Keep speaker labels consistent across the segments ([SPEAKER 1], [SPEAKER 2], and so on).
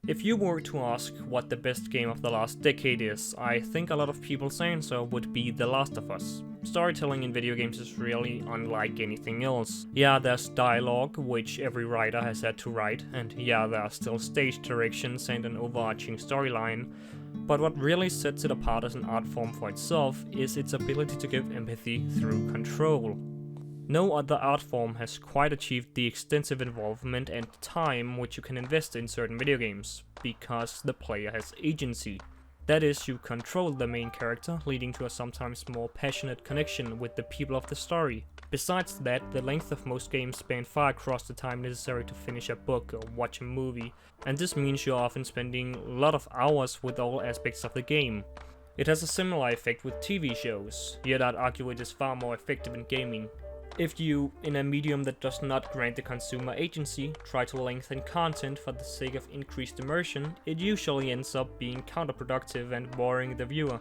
[SPEAKER 1] If you were to ask what the best game of the last decade is, I think a lot of people's answer would be The Last of Us. Storytelling in video games is really unlike anything else. Yeah, there's dialogue, which every writer has had to write, and yeah, there are still stage directions and an overarching storyline, but what really sets it apart as an art form for itself is its ability to give empathy through control. No other art form has quite achieved the extensive involvement and time which you can invest in certain video games, because the player has agency. That is, you control the main character, leading to a sometimes more passionate connection with the people of the story. Besides that, the length of most games span far across the time necessary to finish a book or watch a movie, and this means you're often spending a lot of hours with all aspects of the game. It has a similar effect with TV shows, yet I'd argue it is far more effective in gaming. If you, in a medium that does not grant the consumer agency, try to lengthen content for the sake of increased immersion, it usually ends up being counterproductive and boring the viewer.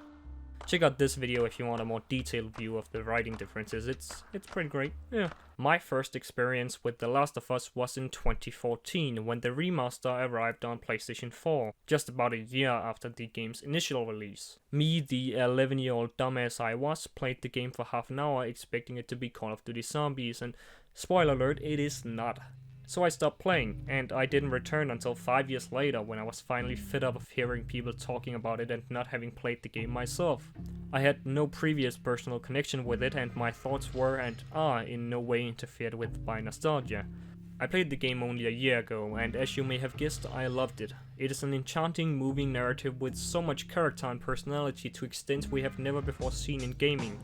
[SPEAKER 1] Check out this video if you want a more detailed view of the writing differences, it's pretty great, yeah. My first experience with The Last of Us was in 2014, when the remaster arrived on PlayStation 4, just about a year after the game's initial release. Me, the 11-year-old dumbass I was, played the game for half an hour expecting it to be Call of Duty Zombies, and spoiler alert, it is not. So I stopped playing, and I didn't return until 5 years later when I was finally fed up of hearing people talking about it and not having played the game myself. I had no previous personal connection with it, and my thoughts were and are in no way interfered with by nostalgia. I played the game only a year ago, and as you may have guessed, I loved it. It is an enchanting, moving narrative with so much character and personality to extents we have never before seen in gaming.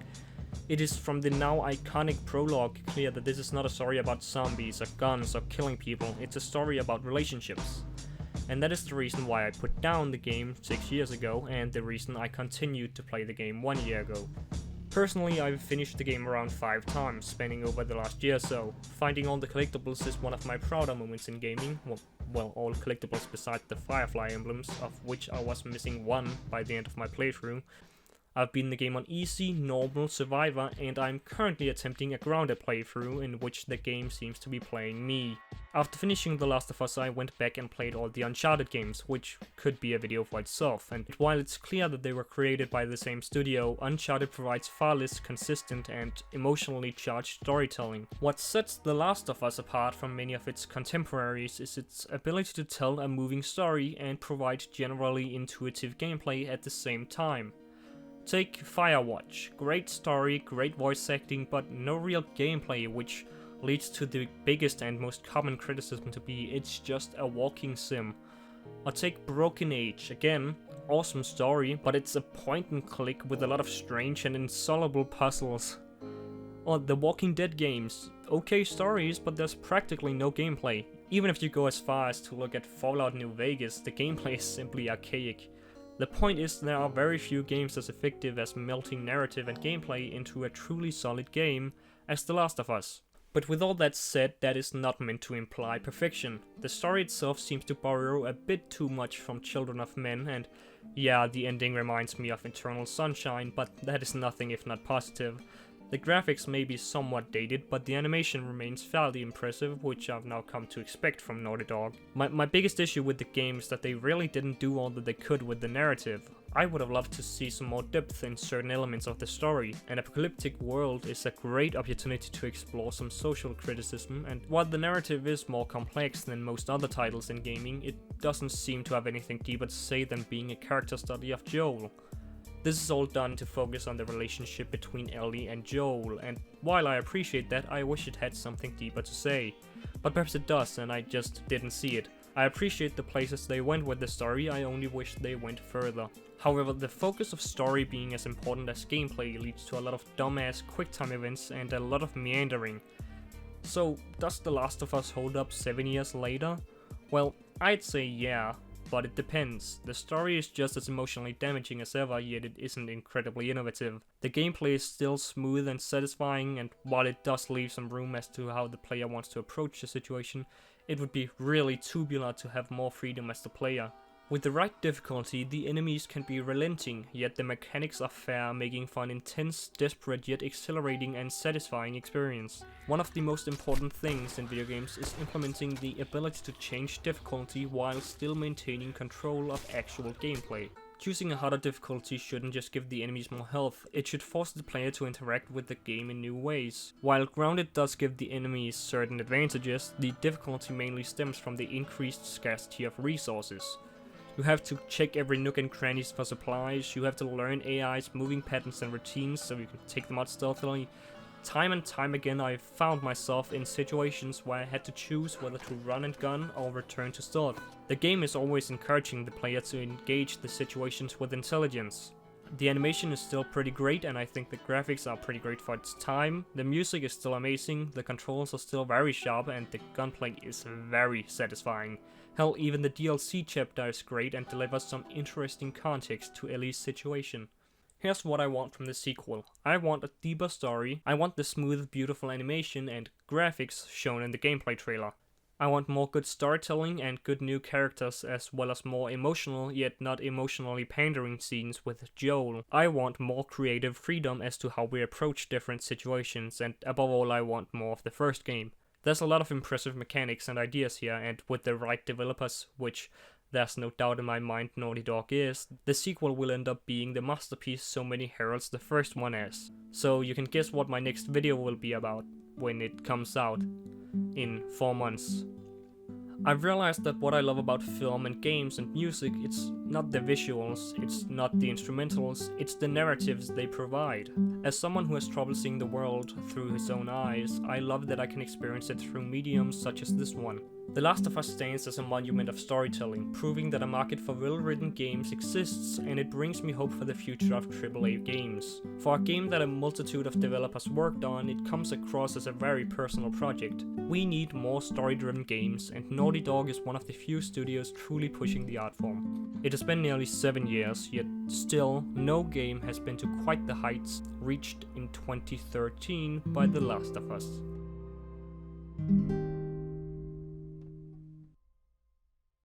[SPEAKER 1] It is from the now iconic prologue clear that this is not a story about zombies or guns or killing people, it's a story about relationships. And that is the reason why I put down the game 6 years ago, and the reason I continued to play the game 1 year ago. Personally, I've finished the game around 5 times, spanning over the last year or so. Finding all the collectibles is one of my prouder moments in gaming, well, all collectibles besides the Firefly emblems, of which I was missing one by the end of my playthrough. I've beaten the game on easy, normal, survivor, and I'm currently attempting a grounded playthrough in which the game seems to be playing me. After finishing The Last of Us, I went back and played all the Uncharted games, which could be a video for itself, and while it's clear that they were created by the same studio, Uncharted provides far less consistent and emotionally charged storytelling. What sets The Last of Us apart from many of its contemporaries is its ability to tell a moving story and provide generally intuitive gameplay at the same time. Take Firewatch. Great story, great voice acting, but no real gameplay, which leads to the biggest and most common criticism to be it's just a walking sim. Or take Broken Age. Again, awesome story, but it's a point and click with a lot of strange and insoluble puzzles. Or the Walking Dead games. Okay stories, but there's practically no gameplay. Even if you go as far as to look at Fallout New Vegas, the gameplay is simply archaic. The point is, there are very few games as effective as melting narrative and gameplay into a truly solid game as The Last of Us. But with all that said, that is not meant to imply perfection. The story itself seems to borrow a bit too much from Children of Men, and yeah, the ending reminds me of Eternal Sunshine, but that is nothing if not positive. The graphics may be somewhat dated, but the animation remains fairly impressive, which I've now come to expect from Naughty Dog. My biggest issue with the game is that they really didn't do all that they could with the narrative. I would have loved to see some more depth in certain elements of the story. An apocalyptic world is a great opportunity to explore some social criticism, and while the narrative is more complex than most other titles in gaming, it doesn't seem to have anything deeper to say than being a character study of Joel. This is all done to focus on the relationship between Ellie and Joel, and while I appreciate that, I wish it had something deeper to say. But perhaps it does, and I just didn't see it. I appreciate the places they went with the story, I only wish they went further. However, the focus of story being as important as gameplay leads to a lot of dumbass quicktime events and a lot of meandering. So, does The Last of Us hold up 7 years later? Well, I'd say yeah. But it depends. The story is just as emotionally damaging as ever, yet it isn't incredibly innovative. The gameplay is still smooth and satisfying, and while it does leave some room as to how the player wants to approach the situation, it would be really tubular to have more freedom as the player. With the right difficulty, the enemies can be relenting, yet the mechanics are fair, making for an intense, desperate yet exhilarating and satisfying experience. One of the most important things in video games is implementing the ability to change difficulty while still maintaining control of actual gameplay. Choosing a harder difficulty shouldn't just give the enemies more health, it should force the player to interact with the game in new ways. While grounded does give the enemies certain advantages, the difficulty mainly stems from the increased scarcity of resources. You have to check every nook and crannies for supplies, you have to learn AI's moving patterns and routines so you can take them out stealthily. Time and time again I found myself in situations where I had to choose whether to run and gun or return to stealth. The game is always encouraging the player to engage the situations with intelligence. The animation is still pretty great and I think the graphics are pretty great for its time. The music is still amazing, the controls are still very sharp and the gunplay is very satisfying. Hell, even the DLC chapter is great and delivers some interesting context to Ellie's situation. Here's what I want from the sequel. I want a deeper story, I want the smooth, beautiful animation and graphics shown in the gameplay trailer. I want more good storytelling and good new characters, as well as more emotional yet not emotionally pandering scenes with Joel. I want more creative freedom as to how we approach different situations, and above all I want more of the first game. There's a lot of impressive mechanics and ideas here, and with the right developers, which there's no doubt in my mind Naughty Dog is, the sequel will end up being the masterpiece so many heralds the first one as. So you can guess what my next video will be about when it comes out in 4 months. I've realized that what I love about film and games and music, it's not the visuals, it's not the instrumentals, it's the narratives they provide. As someone who has trouble seeing the world through his own eyes, I love that I can experience it through mediums such as this one. The Last of Us stands as a monument of storytelling, proving that a market for well-written games exists, and it brings me hope for the future of AAA games. For a game that a multitude of developers worked on, it comes across as a very personal project. We need more story-driven games, and Naughty Dog is one of the few studios truly pushing the art form. It has been nearly 7 years, yet still, no game has been to quite the heights reached in 2013 by The Last of Us.